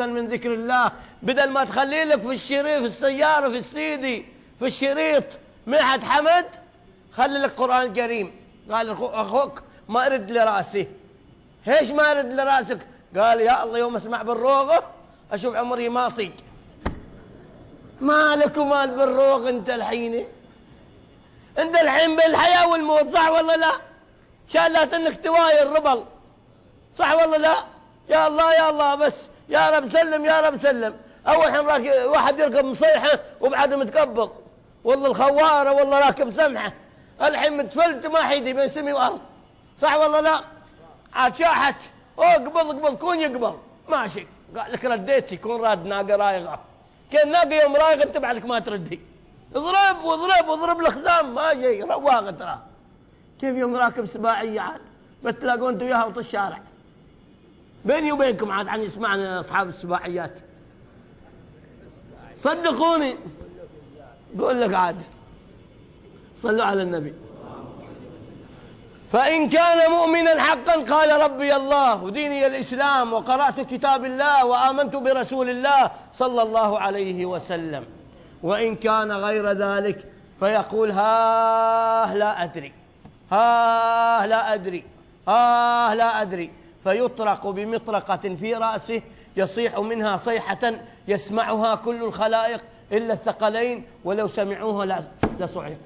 غافلا من ذكر الله، بدل ما تخلي لك في الشريط، في السيارة، في السيدي، في الشريط مدحت حمد، خلي لك قرآن الكريم. قال أخوك ما أرد لرأسي. هيش ما أرد لرأسك؟ قال يا الله يوم أسمع بالروغة أشوف عمري ما طيق. مالك ومال بالروغ أنت الحين؟ أنت الحين بالحياة والموت، صح ولا لا؟ شالت أنك تواير ربل، صح ولا لا؟ يا الله يا الله، بس يا رب سلم يا رب سلم. أول حين واحد يركب مصيحة وبعده متقبض، والله الخوارة والله راكب سمحة، الحين متفلت ما حيدي بين سمي وأرض، صح ولا لا؟ عاد شاحت اقبض كون يقبض ماشي. قال لك رديت يكون راد ناقة رايغة، كان ناقة يوم رايغة انت بعدك ما تردي، اضرب واضرب الخزام ما شيء رواقة ترى. كيف يوم راكب سباعية عاد بتلاقون انتوا وياها وطي الشارع. بيني وبينكم عاد عن يسمعنا اصحاب السباعيات، صدقوني بقول لك عاد صلوا على النبي. فإن كان مؤمنا حقا قال ربي الله وديني الإسلام وقرأت كتاب الله وآمنت برسول الله صلى الله عليه وسلم. وإن كان غير ذلك فيقول لا أدري، لا أدري، لا أدري، فيطرق بمطرقة في رأسه يصيح منها صيحة يسمعها كل الخلائق إلا الثقلين ولو سمعوها لصعق.